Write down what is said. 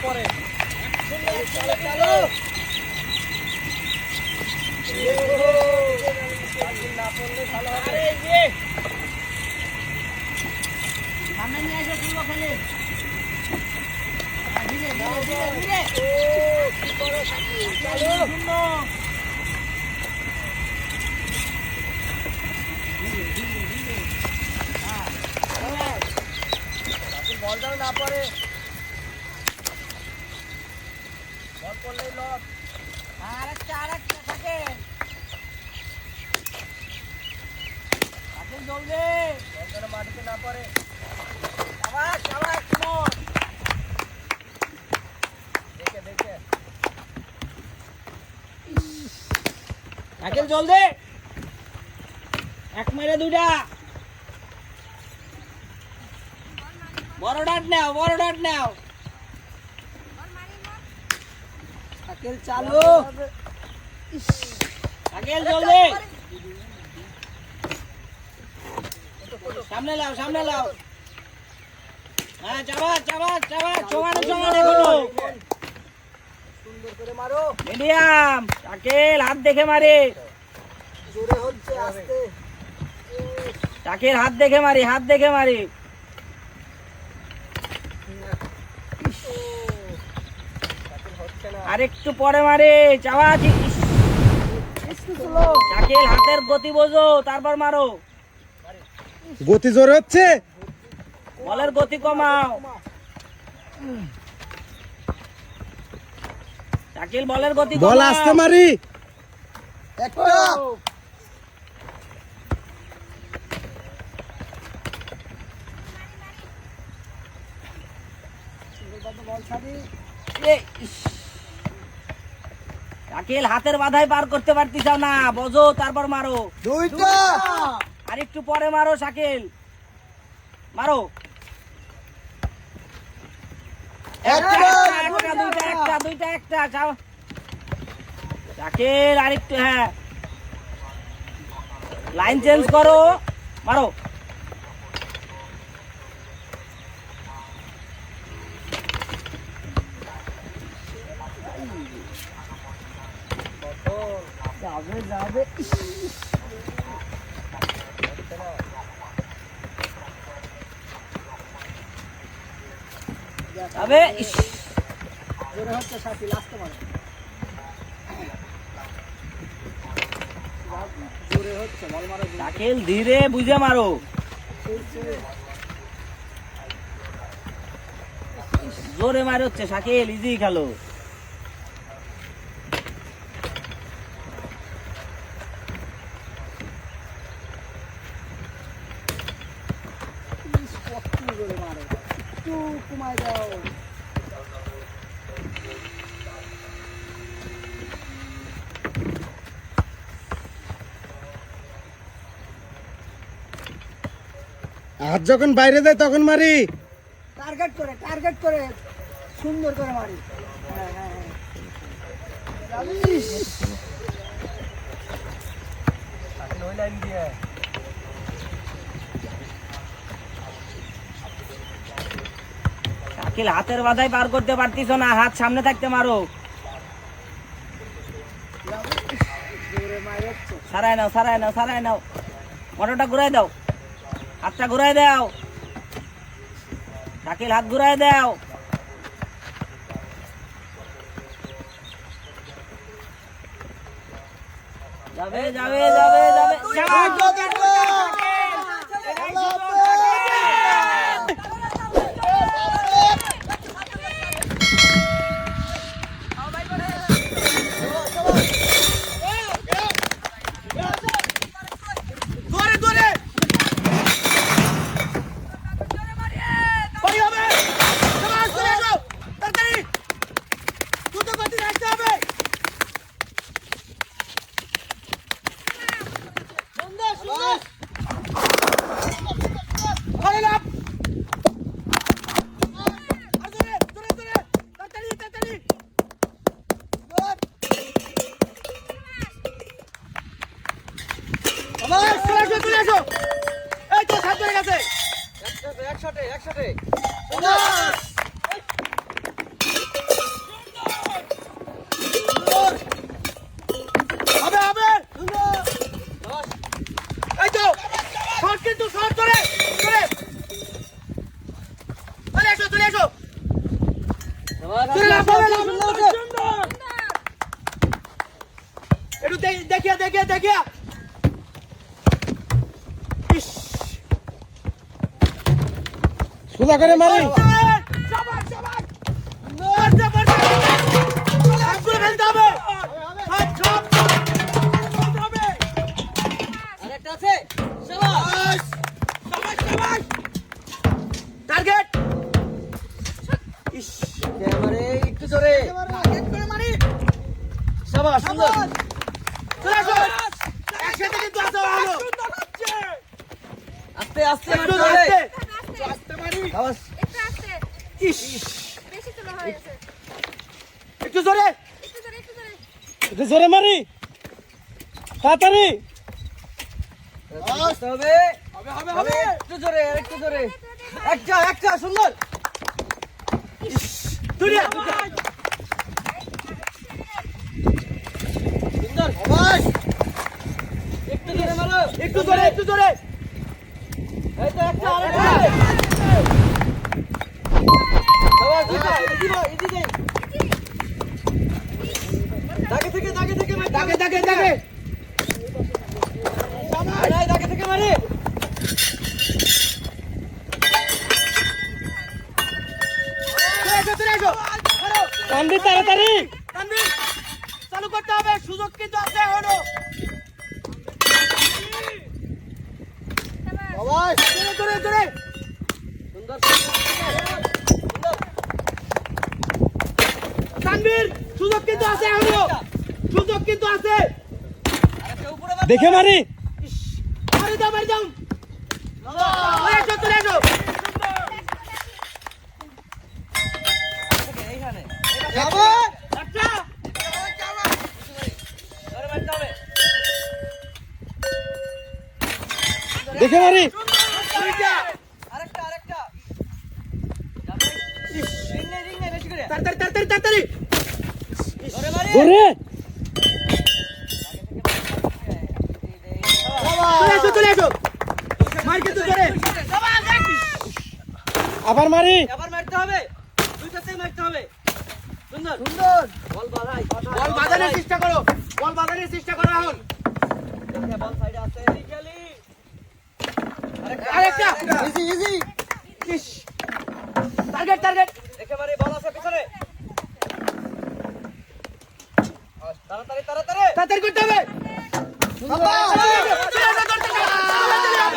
পড়ে। চলো চলো না পড়লে ভালো হবে। আরে এই যে সামনে নিয়ে এসে তুলবো খেলে ধীরে ধীরে ধীরে ধীরে ও কি করো সাকিব, চলো। সুন্দর সাকিব বল যেন না পড়ে। বল পড়লেই লস। আরেকটা থাকে জলদি বল যেন মাটিতে না পড়ে। আবার আবার সুমন দেখে দেখে আকেল জলদি এক মেরে দুটা বড় ডাট নাও আকেল চালু আকেল জলদি সামনে লাও হ্যাঁ চাবাস সমানে এখনো সুন্দর করে মারো। মিডিয়াম আকেল হাত দেখে মারে জোরে হচ্ছে আস্তে। আকেল হাত দেখে মারি সাকিব হচ্ছে না। আরেকটু পরে মারে চাবাস একটু স্লো। আকেল হাতের গতি বোঝো তারপর মারো গতি জোর হচ্ছে। বলের গতি কমাও শাকিল বলের গতি বল কমাও আসতে মারি। একটা বল ছাড়ি। এ, ইস। শাকিল হাতের বাধায় পার করতে পারতিস না বোঝো তারপর মারো দুইটা আর একটু পরে মারো শাকিল মারো দুইটা শাকিল আরেকটু হ্যাঁ লাইন চেঞ্জ করো মারো যাবে। যাবে ইস। জোরে হচ্ছে সাকিব, আসতে পারে। জোরে হচ্ছে বল মারো। শাকিল ধীরে বুঝে মারো জোরে মারে হচ্ছে শাকিল ইজি খেলো কত জোরে মারো, একটু কমায় দাও। হাত যখন বাইরে যায় তখন মারি। টার্গেট করে সুন্দর করে মারি। হ্যাঁ হ্যাঁ হ্যাঁ। সাকিব ওই লাইন দিয়ে। শাকিল হাতের বাধায় পার করতে পারতিস না হাত সামনে থাকতে মারো জোরে মারি হচ্ছে। সারাই নাও মোটরটা ঘুরাই দাও হাতটা ঘুরাই দাও শাকিল হাত ঘুরাই দাও যাবে একটু দেখিয়া দেখিয়া দেখিয়া ইস সোজা করে মারি শাবাশ শাবাশ মারতে মারতে সবগুলো ফেলতে হবে সব ফেলতে হবে আরেকটা আছে শাবাশ শাবাশ শাবাশ টার্গেট ইস এবারে একটু জোরে টার্গেট করে মারি শাবাশ সুন্দর চলে আসো একসাথে কিন্তু আসা হলো আস্তে আস্তে একটু মারতে হবে আস্তে আস্তে মারি শাবাশ একটু আস্তে ইস বেশি চলে হয়ে গেছে একটু জোরে একটু ধরে একটু জোরে মারি তাড়াতাড়ি আসতে হবে হবে একটু জোরে আরেকটু জোরে একটা সুন্দর দুনিয়া সুন্দর শাবাশ একটু জোরে মারো একটু জোরে একটু জোরে এই তো একটা আরেকটা শাবাশ দুটো এদিকে দাগে থেকে মারতে দাগে দাগে দাগে নাই দাগে থেকে মারি চলে এসো মারো তানভীর তাড়াতাড়ি তানভীর চালু করতে হবে সুযোগ কিন্তু আছে এখনো শাবাশ জোরে জোরে জোরে সুন্দর তানভীর সুযোগ কিন্তু আছে এখনো সুযোগ কিন্তু আছে আরেকটা উপরে দেখে মারি মারি দাও চলে এসো এইখানে শাবাশ একটা ধরে মারতে হবে দেখে মারি দুইটা আরেকটা যাবে রিং নেই বেশি করে তাড়াতাড়ি তাড়াতাড়ি তাড়াতাড়ি ধরে মারি ধরে চলে এসো মার কিন্তু জোরে আবার মারি আবার মারতে হবে দুইটাতেই মারতে হবে সুন্দর বল বাড়াই বল বাজানোর চেষ্টা করো বল বাজানোর চেষ্টা করো এখন বল সাইডে আছে খেলি আরেকটা ইজি ইস টার্গেট টার্গেট একেবারে বল আছে পিছনে তাড়াতাড়ি তাড়াতাড়ি করতে হবে চলে এসো, চলে এসো, চলে এসো, চলে এসো,